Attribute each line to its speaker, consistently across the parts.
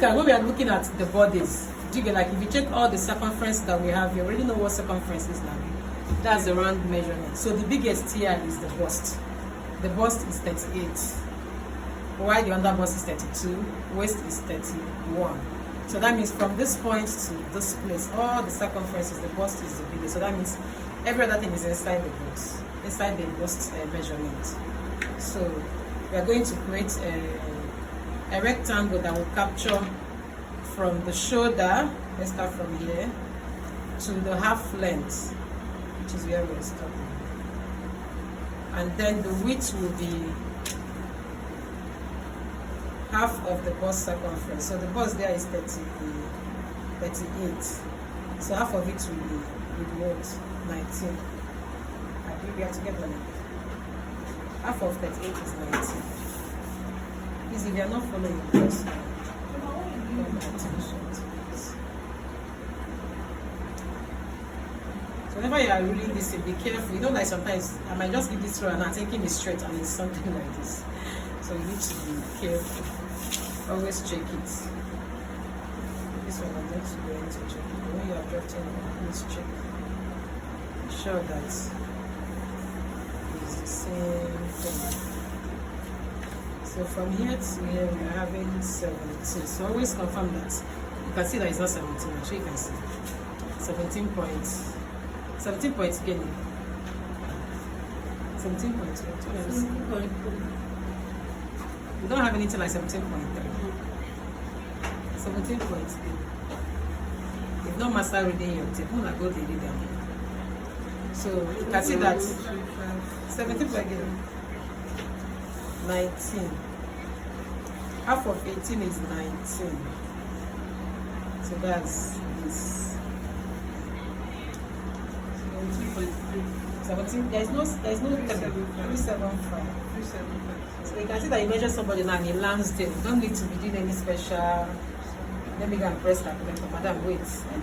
Speaker 1: look at when we are looking at the bodies, do you get, like, if you check all the circumference that we have, you already know what circumference is now. That's the round measurement. So the biggest here is the bust. The bust is 38. While the under bust is 32, waist is 31. So that means from this point to this place, all the circumferences, the bust is the biggest. So that means every other thing is inside the bust, inside the bust measurement. So we are going to create a rectangle that will capture from the shoulder, let's start from here, to the half length, which is where we're stopping. And then the width will be half of the bust circumference. So the bust there is 38. So half of it will be what? 19. I think we are together now. Half of 38 is 19. Please, if you are not following the bust, so whenever you are ruling this, be careful. You know, like sometimes I might just give this through and I'm thinking it straight and it's something like this. So you need to be careful. Always check it. This one I'm not going to check it. When you are drafting, please check. Be sure that it's the same thing. So from here to here we are having 17. So always confirm that. You can see that it's not 17. I'm sure you can see. 17 points. 17 points again. 17 points. We don't have anything like 17.3. 17.3. If not master reading your tape, I'm going to go to read them. So you can see that 17.3. 19. Half of 18 is 19. So that's this. 17. There's no 375. So you can see that you measure somebody now and he lands there. You don't need to be doing any special. Let me go and press calculator. Madam, wait. And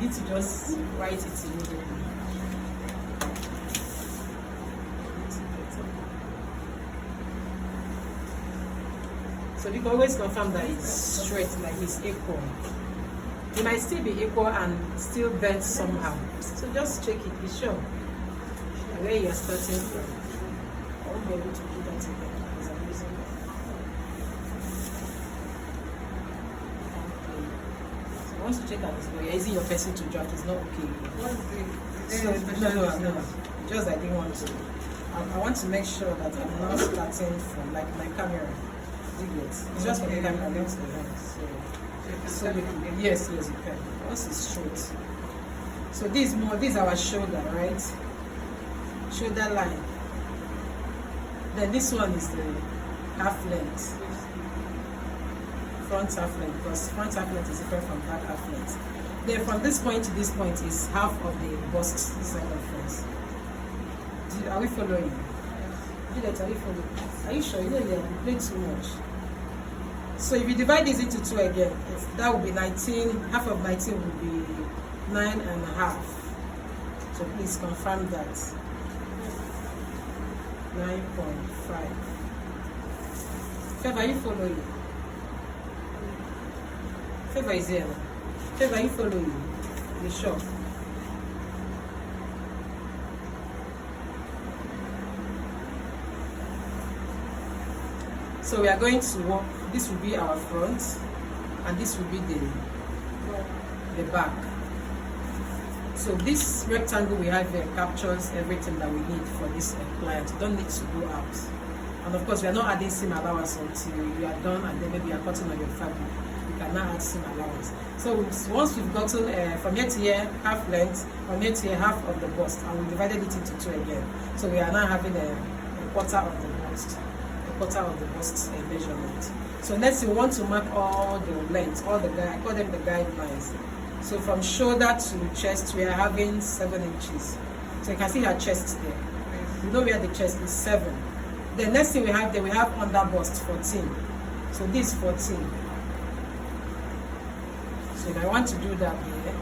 Speaker 1: you need to just write it immediately. So you can always confirm that it's straight, like it's equal. It might still be equal and still bent somehow. So just check it, be sure where you're starting from. I won't be able to do that again because I'm using it. So once you check out this, you're using your pencil to draft, it's not okay. So, no. Just I didn't want to. I want to make sure that I'm not starting from like my camera. It's just for the camera, not the lens. So yes, you can. Once it's short. So this is our shoulder, right? Shoulder line. Then this one is the half length. Front half length, because front half length is different from back half length. Then from this point to this point is half of the bust circumference. Are we following? Juliet, are you following? Are you sure? You know you played too much. So if you divide this into 2 again, that will be 19. Half of 19 will be 9.5. So please confirm that. 9.5. Favor, are you following? Favor is here. Favor, are you following? You sure? So we are going to work. This will be our front, and this will be the back. So this rectangle we have here captures everything that we need for this client. You don't need to go out. And of course, we are not adding seam allowance until you are done, and then maybe you are cutting on your fabric. You can now add seam allowance. So once we've gotten from here to here half length, from here to here half of the bust, and we divided it into 2 again. So we are now having a quarter of the bust. Quarter of the bust measurement. So next we want to mark all the length, I call them the guidelines. So from shoulder to chest we are having 7 inches. So you can see her chest there. You know where the chest is 7. The next thing we have there, we have under bust 14. So this is 14. So if I want to do that here,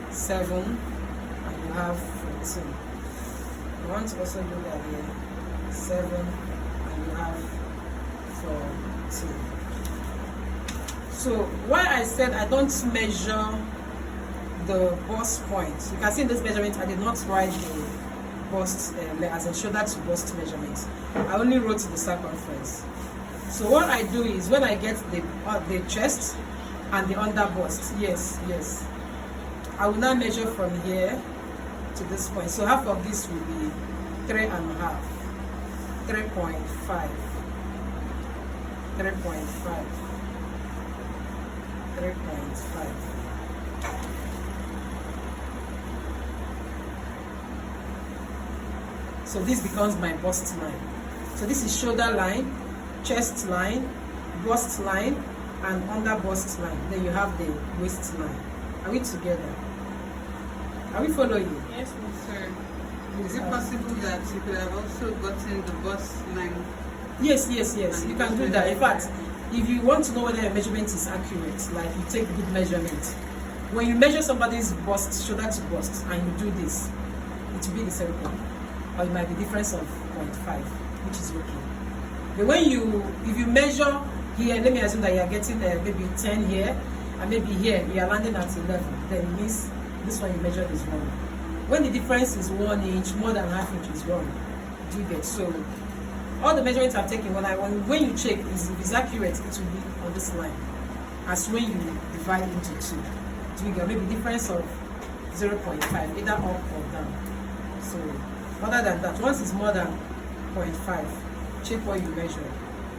Speaker 1: 7 and you have 14. I want to also do that here, 7 and you have 14. So why I said I don't measure the bust point, you can see in this measurement I did not write the bust as in shoulder to bust measurements. I only wrote the circumference. So what I do is when I get the chest and the under bust, yes, I will now measure from here to this point. So half of this will be 3.5, 3.5, 3.5, 3.5. So this becomes my bust line. So this is shoulder line, chest line, bust line, and under bust line. Then you have the waist line. Are we together? Are we following?
Speaker 2: Yes, sir. Is it possible that you could have also gotten the bust line?
Speaker 1: Yes. You can do that. In fact, if you want to know whether your measurement is accurate, like you take good measurement, when you measure somebody's bust, shoulder to bust, and you do this, it will be the same thing. Or it might be difference of 0.5, which is okay. But if you measure here, let me assume that you are getting maybe 10 here, and maybe here you are landing at 11, then it means this one you measured is wrong. When the difference is 1 inch, more than half inch is wrong. Do you get? So all the measurements I've taken, when you check, if it's accurate, it will be on this line. As when you divide into 2. Do you get? Maybe difference of 0.5, either up or down. So other than that, once it's more than 0.5, check what you measure.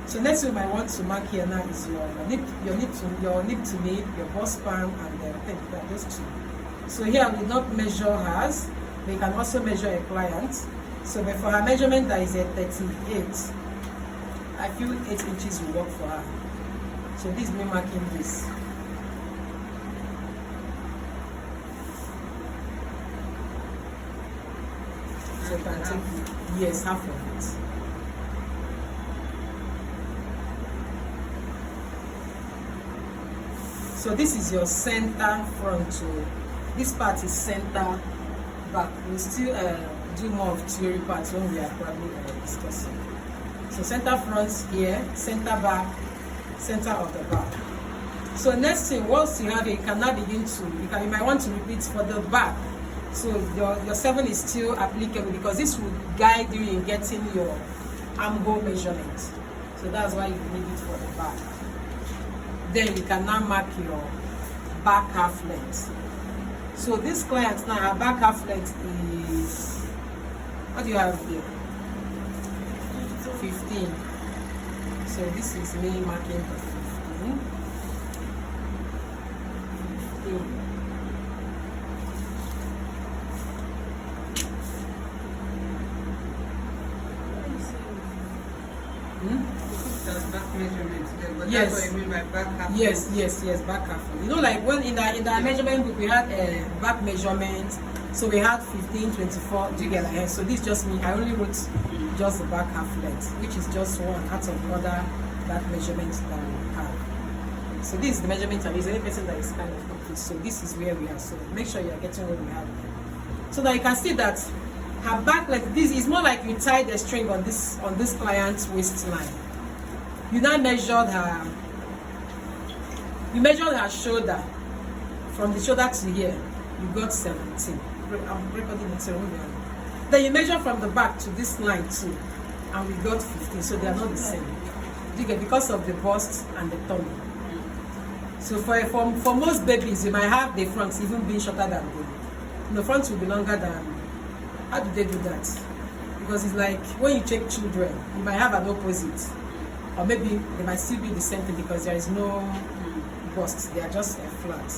Speaker 1: So next thing you might want to mark here now is your nip to knee, your bust span, and I think that those two. So here I will not measure hers, but you can also measure a client. So but for her measurement that is a 38, I feel 8 inches will work for her. So this is me marking this. So you can take, yes, half of it. So this is your center frontal. This part is center back. We'll still do more of theory parts when we are probably discussing. So center front here, center back, center of the back. So next thing, once you have it, you can now begin to, you might want to repeat for the back. So your 7 is still applicable because this will guide you in getting your armhole measurement. So that's why you need it for the back. Then you can now mark your back half length. So this client now, her back half length is, what do you have here? 15. So this is me marking the 15. 15.
Speaker 2: Back measurement there, but
Speaker 1: yes.
Speaker 2: That's what you mean by back half.
Speaker 1: Yes, back half. You know, like when in the measurement book we had a back measurement, so we had 15, 24. Do you get that? So this just me. I only wrote just the back half length, which is just one out of other back measurements that we have. So this is the measurement I use. Any person that is kind of confused. So this is where we are. So make sure you are getting what we have here. So that you can see that her back length. This is more like you tied a string on this client's waistline. You now measured her. You measured her shoulder from the shoulder to here. You got 17. I'm recording it. Then you measure from the back to this line too, and we got 15. So they are not the same. You get because of the bust and the tummy. So for most babies, you might have the fronts even being shorter than the front will be longer than. How do they do that? Because it's like when you check children, you might have an opposite. Or maybe they might still be the same thing because there is no bust, they are just flat.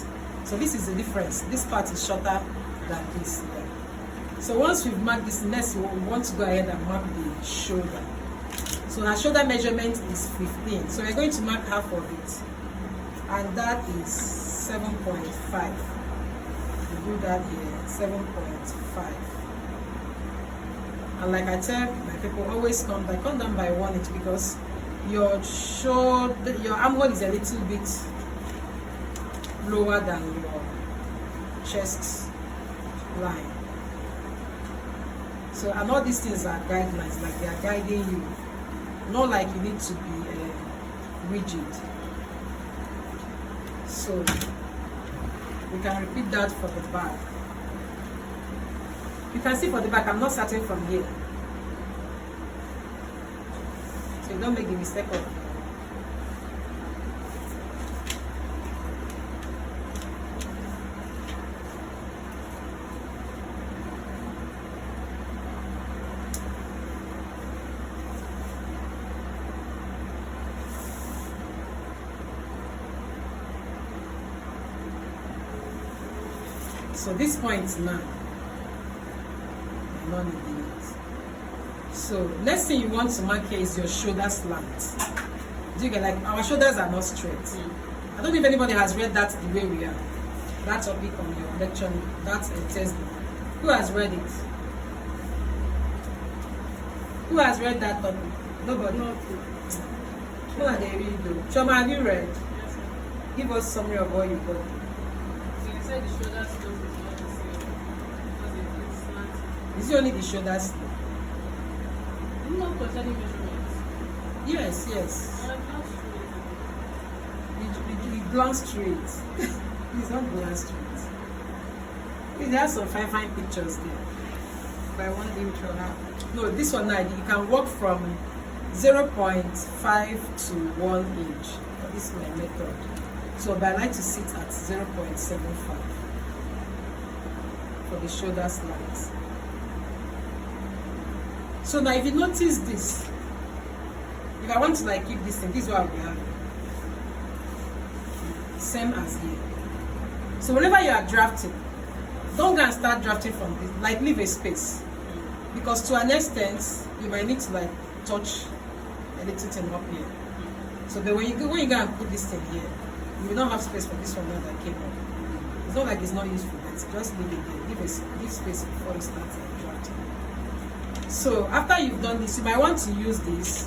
Speaker 1: So this is the difference. This part is shorter than this here. So once we've marked this, next we want to go ahead and mark the shoulder. So our shoulder measurement is 15. So we're going to mark half of it. And that is 7.5. We do that here, 7.5. And like I tell my people, always come down by 1 inch because your shoulder, your armhole is a little bit lower than your chest line. So and all these things are guidelines, like they are guiding you, not like you need to be rigid. So we can repeat that for the back. You can see for the back, I'm not starting from here. So you don't make the mistake of so this point now, I don't need it. So next thing you want to mark here is your shoulder slant. Do you get, like, our shoulders are not straight. I don't know if anybody has read that the way we are. That topic on your lecture, that's a test. Who has read it? Who has read that topic? Nobody. Who are they reading though? Choma, have you read?
Speaker 3: Yes, sir.
Speaker 1: Give us summary of what you got.
Speaker 3: So you said the shoulder slope is not the same because it's slanted.
Speaker 1: Is it only the shoulders?
Speaker 3: You not concerning measurements.
Speaker 1: Yes, yes.
Speaker 3: I'm not sure.
Speaker 1: You glance through it. It's not glance through it. There are some fine pictures there.
Speaker 2: By 1 inch or half.
Speaker 1: No, this one now, you can work from 0.5 to 1 inch. This is my method. So but I like to sit at 0.75 for the shoulder slants. So now if you notice this, if I want to like keep this thing, this is what I'll be having. Same as here. So whenever you are drafting, don't go and start drafting from this, like leave a space. Because to an extent, you might need to like touch a little thing up here. So then when you go and put this thing here, you will not have space for this one now that came up. It's not like it's not useful, but just leave it there. Leave space before you start drafting. So after you've done this, you might want to use this.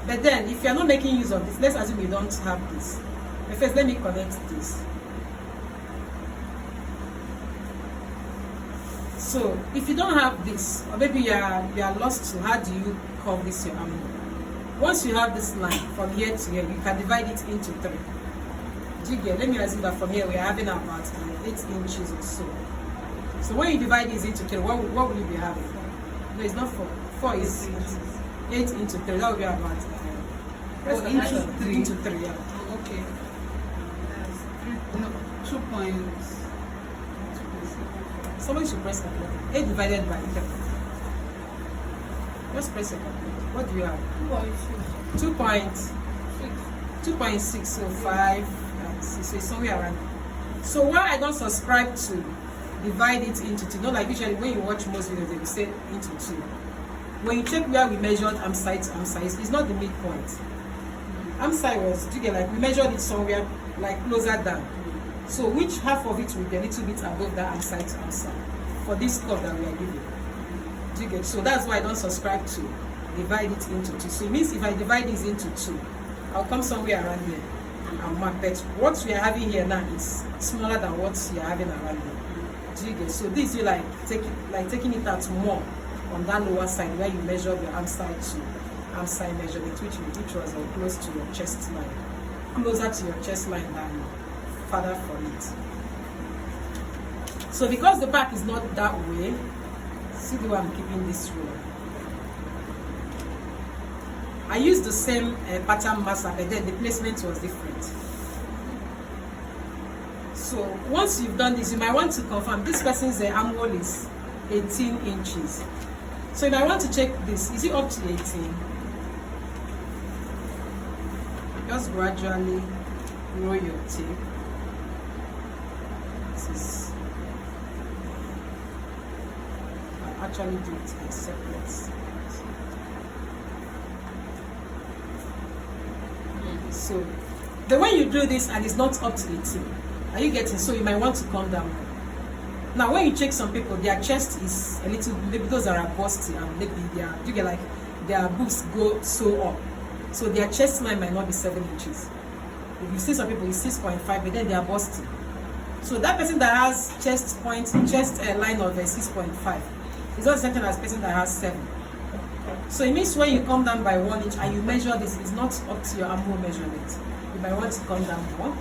Speaker 1: But then if you're not making use of this, let's assume you don't have this. But first, let me connect this. So if you don't have this, or maybe you are lost to how do you curve this your arm. Once you have this line from here to here, you can divide it into 3. Do you get? Let me assume that from here we are having about 8 inches or so. So when you divide this into 3, what will you be having? No, it's not 4. 4 is 8 into 3. That will be about
Speaker 2: 3.
Speaker 1: into 3. Yeah.
Speaker 2: Okay. No, 2 points.
Speaker 1: Somebody should press calculator. 8 divided by 3. Just press a calculator. What do you have? 2.6. So 5 and 6. So it's somewhere around. So why I don't subscribe to divide it into 2? Not like usually when you watch most videos, they will say into 2. When you check where we measured arm side to arm side, it's not the midpoint. Arm side was, do you get, like we measured it somewhere like closer down. So which half of it will be a little bit above that arm side to arm side for this curve that we are giving. Do you get? So that's why I don't subscribe to divide it into 2. So it means if I divide this into 2, I'll come somewhere around here and mark. But what we are having here now is smaller than what you are having around here. Do you get? So this is like taking it out more on that lower side where you measure the arm side to arm side measurement, which was close to your chest line, closer to your chest line than further from it. So because the back is not that way, see the way I'm keeping this roll. I used the same pattern master, but then the placement was different. So once you've done this, you might want to confirm this person's armhole is 18 inches. So you might want to check this. Is it up to 18? Just gradually roll your tape. This is, I'll actually do it in separate. So the way you do this and it's not up to 18, are you getting? So you might want to come down. Now when you check some people, their chest is a little, maybe those that are busty and maybe you get like their boobs go so up. So their chest line might not be 7 inches. If you see some people, it's 6.5, but then they are busty. So that person that has chest line of 6.5 is not the same thing as person that has 7. So it means when you come down by 1 inch and you measure this, it's not up to your armhole measurement. You might want to come down more.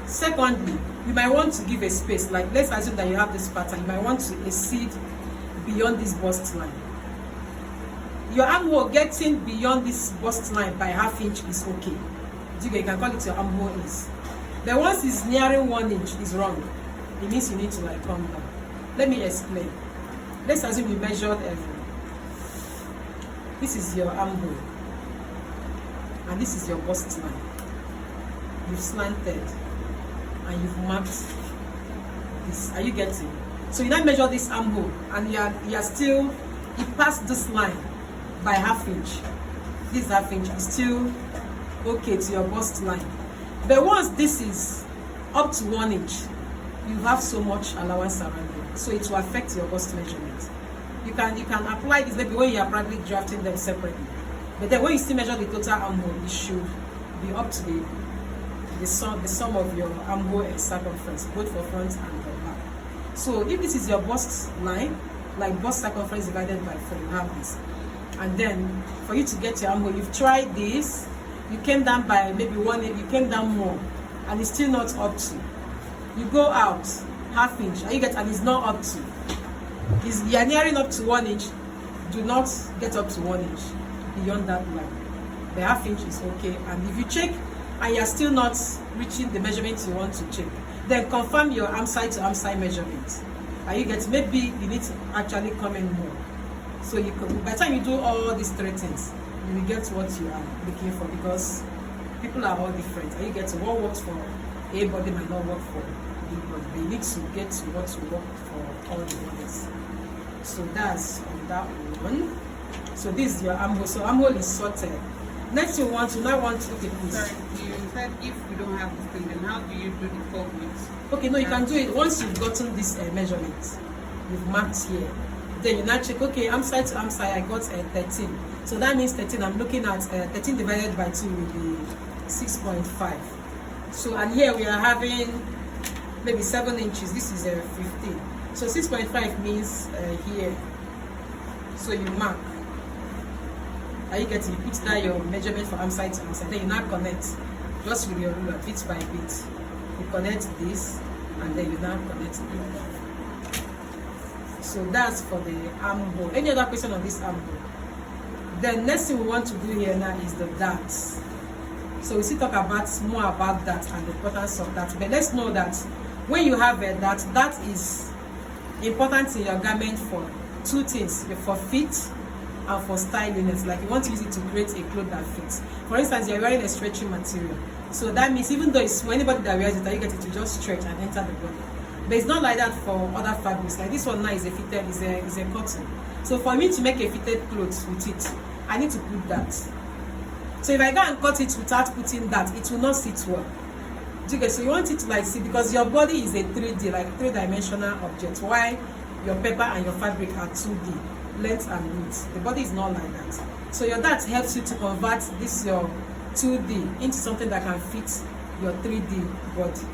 Speaker 1: Secondly, you might want to give a space, like let's assume that you have this pattern, you might want to exceed beyond this bust line. Your armhole getting beyond this bust line by ½ inch is okay. You can call it your armhole is. But once it's nearing 1 inch, is wrong. It means you need to like come down. Let me explain. Let's assume you measured this is your armhole and this is your bust line. You've slanted and you've marked this. Are you getting? So you now measure this armhole and you are still, you passed this line by ½ inch. This ½ inch is still okay to your bust line. But once this is up to 1 inch, you have so much allowance surrounding, so it will affect your bust measurement. You can apply this maybe when you are practically drafting them separately. But then when you still measure the total armhole, it should be up to the sum of your armhole and circumference, both for front and the back. So if this is your bust line, like bust circumference divided by 4, you have this. And then for you to get your armhole, you've tried this, you came down by maybe 1 inch, you came down more, and it's still not up to. You go out ½ inch, and you get, and it's not up to. You are nearing up to 1 inch. Do not get up to 1 inch beyond that line. The ½ inch is okay. And if you check and you are still not reaching the measurement you want to check, then confirm your arm side to arm side measurement. And you get, maybe you need to actually come in more. So you can, by the time you do all these 3 things, you will get what you are looking for, because people are all different. And you get to what works for a body might not work for B body. But you need to get to what will work for all the bodies. So that's on that one. So this is your armhole. So armhole is sorted. Next you want to okay, please.
Speaker 2: Sorry, you said if you don't have this thing, then how do you do the 4 weeks?
Speaker 1: Okay, no, you can do it once you've gotten this measurement. You've marked here. Then you now check, okay, arm side to arm side, I got 13. So that means 13, I'm looking at 13 divided by 2 will be 6.5. So, and here we are having maybe 7 inches. This is 15. So 6.5 means here. So you mark. Are you getting? You put down your measurement for arm side to arm side. Then you now connect just with your ruler, bit by bit. You connect this, and then you now connect it. So that's for the armhole. Any other question on this armhole? Then next thing we want to do here now is the darts. So we still talk about more about that and the importance of that. But let's know that when you have a dart, that is important in your garment for 2 things: for fit and for styliness. Like you want to use it to create a cloth that fits. For instance, you're wearing a stretchy material, so that means even though it's for anybody that wears it, you get it to just stretch and enter the body. But it's not like that for other fabrics. Like this one now is a fitted, is a cotton. So for me to make a fitted cloth with it, I need to put that. So if I go and cut it without putting that, it will not sit well. Okay, so you want it to like see, because your body is a 3D, like 3-dimensional object, while your paper and your fabric are 2D, length and width. The body is not like that. So your dart helps you to convert this your 2D into something that can fit your 3D body.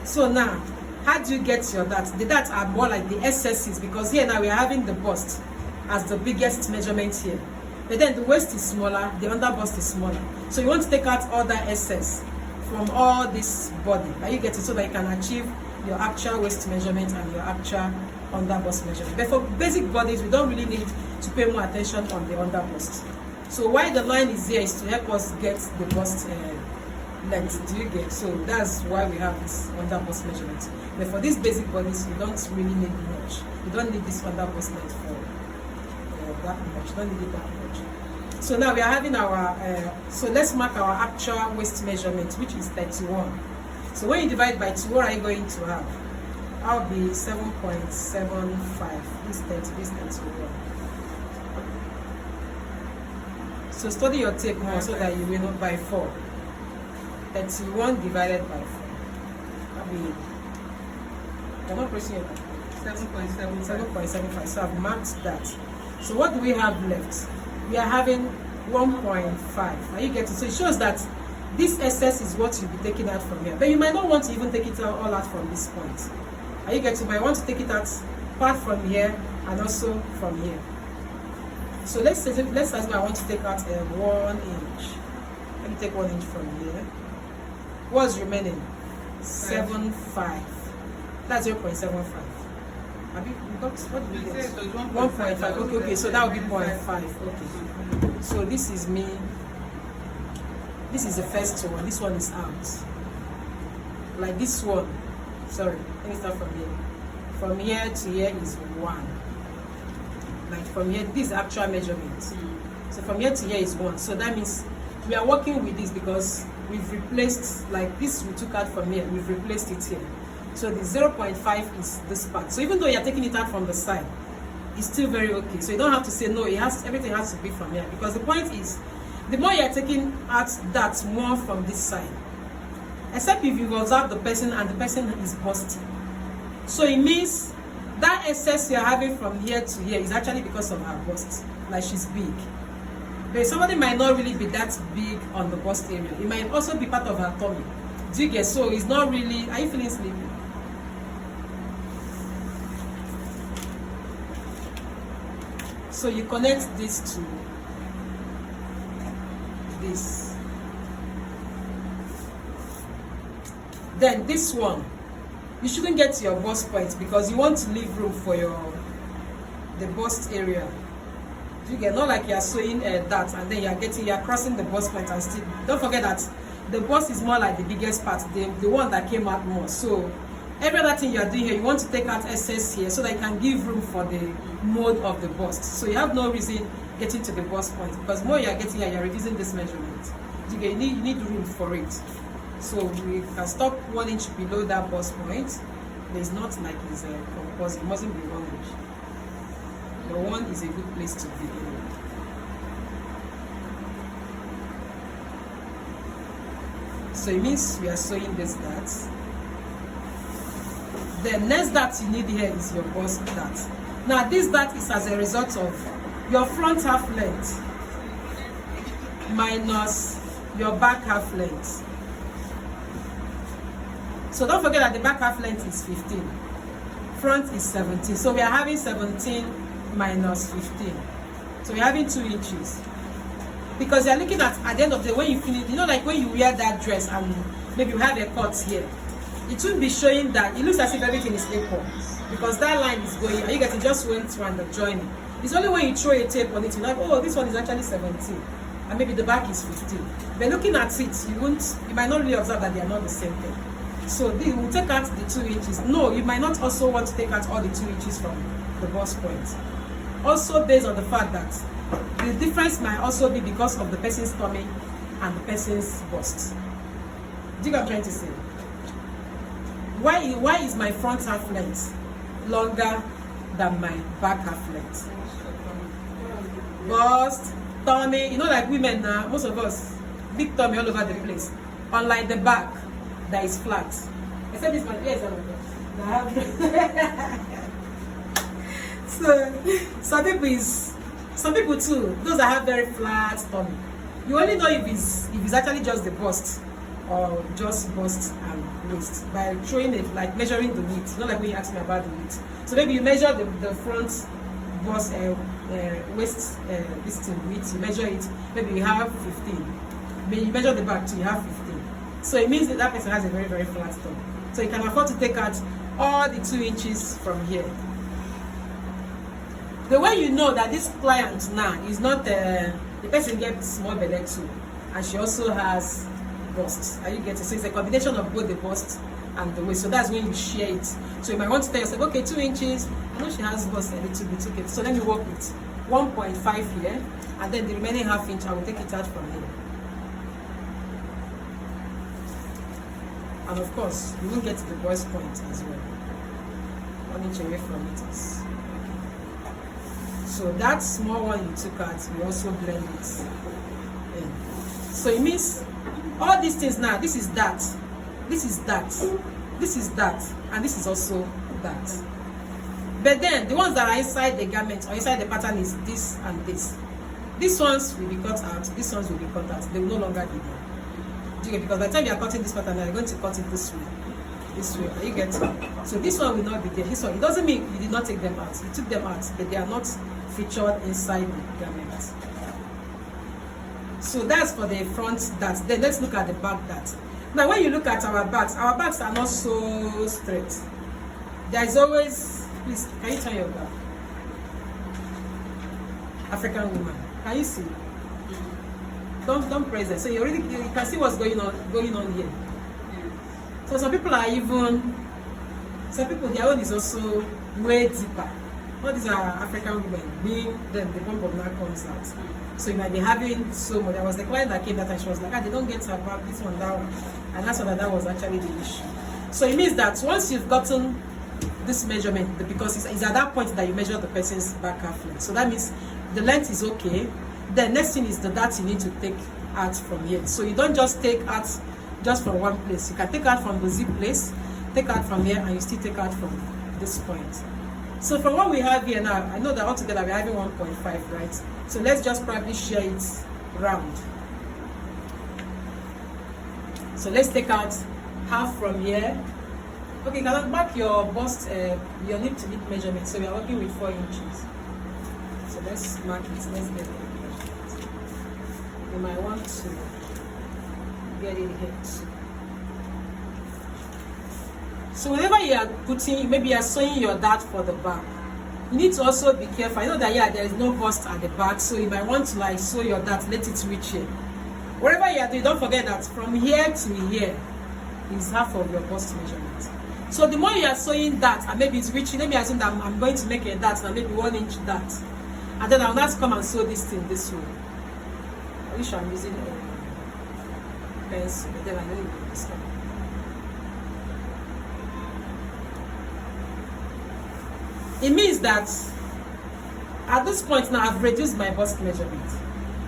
Speaker 1: So now, how do you get your darts? The darts are more like the excesses, because here now we are having the bust as the biggest measurement here. But then the waist is smaller, the under bust is smaller. So you want to take out all that excess from all this body. Are you getting? So that you can achieve your actual waist measurement and your actual under bust measurement. But for basic bodies, we don't really need to pay more attention on the under bust. So why the line is here is to help us get the bust length. Do you get? So that's why we have this under bust measurement. But for these basic bodies, you don't really need much. You don't need this under bust length for that much. You don't need it that much. So now we are having our so let's mark our actual waist measurement, which is 31. So when you divide by 2, what are you going to have? I'll be 7.75. This 30, this 31. So study your tape more so that you will know by 4. 31 divided by 4. I'll be, I'm not pressing it. 7.75. So I've marked that. So what do we have left? We are having 1.5. Are you getting? So it shows that this excess is what you'll be taking out from here. But you might not want to even take it all out from this point. Are you getting? But I want to take it out part from here and also from here. So let's assume I want to take out 1 inch. Let me take 1 inch from here. What's remaining? 0.75. That's 0.75. Have you got what did
Speaker 2: You
Speaker 1: you
Speaker 2: said
Speaker 1: get?
Speaker 2: it was
Speaker 1: 1.5. Okay, so that would be 0.5. Okay. So this is me. This is the first one. This one is out. Like this one. Sorry, let me start from here. From here to here is 1. Like from here, this is actual measurement. So from here to here is 1. So that means we are working with this because we've replaced, like this we took out from here, we've replaced it here. So the 0.5 is this part. So even though you're taking it out from the side, it's still very okay. So you don't have to say no, everything has to be from here. Because the point is, the more you're taking out that, more from this side. Except if you've observed the person and the person is busty. So it means that excess you're having from here to here is actually because of her bust. Like she's big. But somebody might not really be that big on the bust area. It might also be part of her tummy. Do you get? So it's not really. Are you feeling sleepy? So you connect this to this. Then this one, you shouldn't get to your bust point because you want to leave room for the bust area. You get, not like you are sewing that and then you're crossing the bust point and still. Don't forget that the bust is more like the biggest part, the one that came out more. So every other thing you are doing here, you want to take out excess here so that you can give room for the mode of the bust. So you have no reason getting to the bust point because more you are getting here, you are reducing this measurement. You need room for it. So we can stop 1 inch below that bust point. It's not like it's composite. It mustn't be 1 inch. The 1 is a good place to be. So it means we are sewing this dart. The next dart you need here is your bust dart. Now this dart is as a result of your front half length minus your back half length. So don't forget that the back half length is 15. Front is 17. So we are having 17 minus 15. So we're having 2 inches. Because you're looking at the end of the day, when you finish, you know, like when you wear that dress and maybe you have a cut here, it will be showing that it looks as if everything is equal. Because that line is going, and you get it just went through and the joining. It's only when you throw a tape on it, you're like, oh, this one is actually 17. And maybe the back is 15. But looking at it, you might not really observe that they are not the same thing. So we'll take out the 2 inches. No, you might not also want to take out all the 2 inches from the bust point. Also based on the fact that the difference might also be because of the person's tummy and the person's bust. Do you know what I'm trying to say? Why is my front half length longer than my back half length? Bust, tummy, you know, like women now, most of us, big tummy all over the place. Unlike the back, that is flat. Except this one, yes, so some people too, those that have very flat tummy, you only know if it's actually just the bust or just bust and waist by throwing it, like measuring the width. Not like when you ask me about the width. So maybe you measure the front bust waist this thing width, you measure it, maybe you have 15. Maybe you measure the back too, you have 15. So it means that person has a very, very flat tummy. So you can afford to take out all the 2 inches from here. The way you know that this client now is not the person gets small belly too, and she also has bust. Are you getting? So it's a combination of both the bust and the waist. So that's when you share it. So you might want to tell yourself, okay, 2 inches. I know she has bust a little bit. Okay, so let me work with 1.5 here, and then the remaining half inch I will take it out from here. And of course, you won't get to the bust point as well. 1 inch away from it is. So that small one you took out, we also blend it in. So it means all these things now, this is that, this is that, this is that, and this is also that. But then the ones that are inside the garment or inside the pattern is this and this. These ones will be cut out, these ones will be cut out. They will no longer be there. Do you get? Because by the time you are cutting this pattern, you are going to cut it this way. This way. Are you get? So this one will not be there. This one, it doesn't mean you did not take them out. You took them out, but they are not featured inside the garment. So that's for the front dart. Then let's look at the back dart. Now, when you look at our backs are not so straight. There is always, please, can you turn your back? African woman, can you see? Don't press it. So you can see what's going on here. So some people their own is also way deeper. All these are African women, being then the bump of now comes out. So you might be having so much. There was the client that came that time, she was like, they don't get her back, this one, that one. And that's what that was actually the issue. So it means that once you've gotten this measurement, because it's at that point that you measure the person's back calf length. So that means the length is okay. The next thing is the dart you need to take out from here. So you don't just take out just from one place. You can take out from the zip place, take out from here, and you still take out from this point. So from what we have here now, I know that altogether we're having 1.5, right? So let's just probably share it round. So let's take out half from here. Okay, you can mark your bust, your hip to hip measurement. So we are working with 4 inches. So let's mark it. Let's get it. You might want to get it here too. So whenever you are putting, maybe you are sewing your dart for the back, you need to also be careful. I know that there is no bust at the back, so you might want to like sew your dart, let it reach here. Wherever you are doing, don't forget that from here to here is half of your bust measurement. So the more you are sewing that, and maybe it's reaching, let me assume that I'm going to make a dart now, maybe 1 inch dart, and then I'll not come and sew this thing this way. I wish I'm using a pencil, but then I don't even understand. It means that at this point now I've reduced my bust measurement.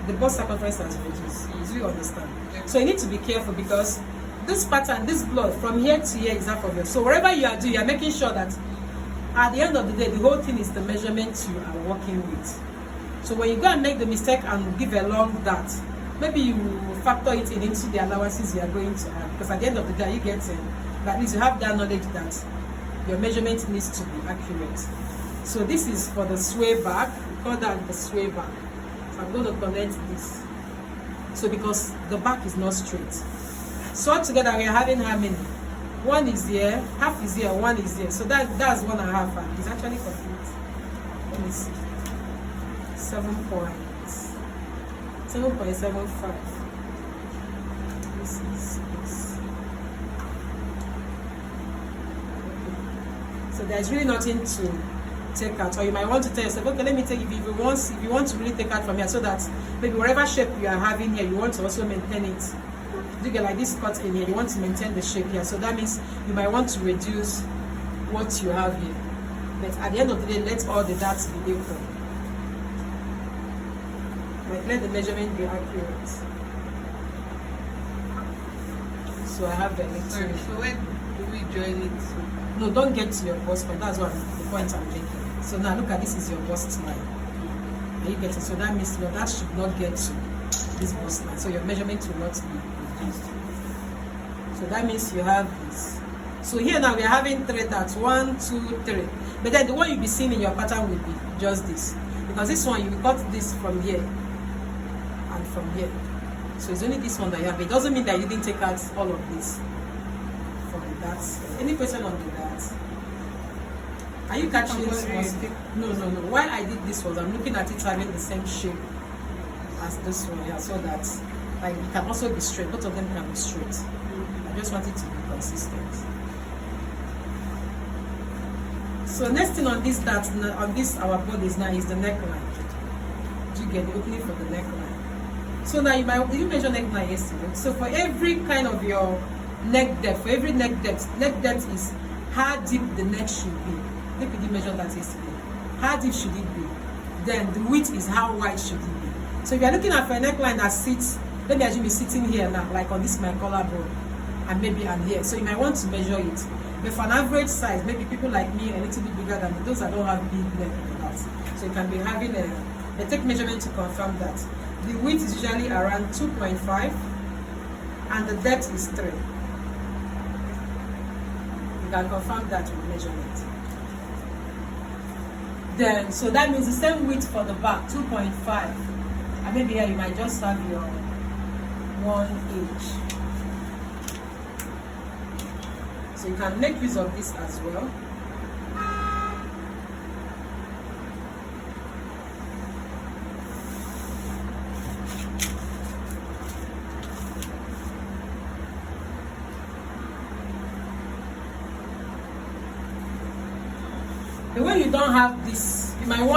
Speaker 1: The bust circumference has reduced. Do you understand? So you need to be careful because this pattern, this blood from here to here is half of it. So wherever you are doing, you are making sure that at the end of the day, the whole thing is the measurement you are working with. So when you go and make the mistake and give a long dart, maybe you factor it into the allowances you are going to have. Because at the end of the day, you get at least you have that knowledge that your measurement needs to be accurate. So this is for the sway back. We call that the sway back. So I'm going to connect this. So because the back is not straight. So altogether we are having how many? 1 is here, half is here, 1 is here. So that's 1.5, and it's actually complete. Let me see. 7.75. This is 6. So there's really nothing to take out, or you might want to tell yourself, okay, let me take, if you want to really take out from here, so that maybe whatever shape you are having here, you want to also maintain it. You get like this cut in here, you want to maintain the shape here, so that means you might want to reduce what you have here. But at the end of the day, let all the darts be equal. Like let the measurement be accurate. So I have the little.
Speaker 2: Sorry, so where do we join it to?
Speaker 1: No, don't get to your bust point. That's what the point I'm making. So now look at this is your bust line. Are you getting? So that means your dart should not get to this bust line. So your measurement will not be reduced. So that means you have this. So here now we are having 3 darts. 1, 2, 3. But then the one you'll be seeing in your pattern will be just this. Because this one you will cut this from here and from here. So it's only this one that you have. It doesn't mean that you didn't take out all of this from the darts. Any question on the darts? Are you catching this one? No. Why I did this was I'm looking at it having the same shape as this one here, so that like it can also be straight. Both of them can be straight. I just want it to be consistent. So next thing on this dart, on this our bodice now, is the neckline. Do you get the opening for the neckline? So now did you measure neckline yesterday? So for every kind of your neck depth, for every neck depth is how deep the neck should be. Look, did you measure that yesterday? How deep should it be? Then the width is how wide should it be. So if you're looking at for a neckline that sits, let me assume it's sitting here now, like on this my collarbone, and maybe I'm here. So you might want to measure it. But for an average size, maybe people like me a little bit bigger than those that don't have big neck like that. So you can be having a take measurement to confirm that. The width is usually around 2.5 and the depth is 3. You can confirm that with measurement. Then, so that means the same width for the back, 2.5. And maybe here you might just have your 1 inch. So you can make use of this as well. The way you don't have this, you might want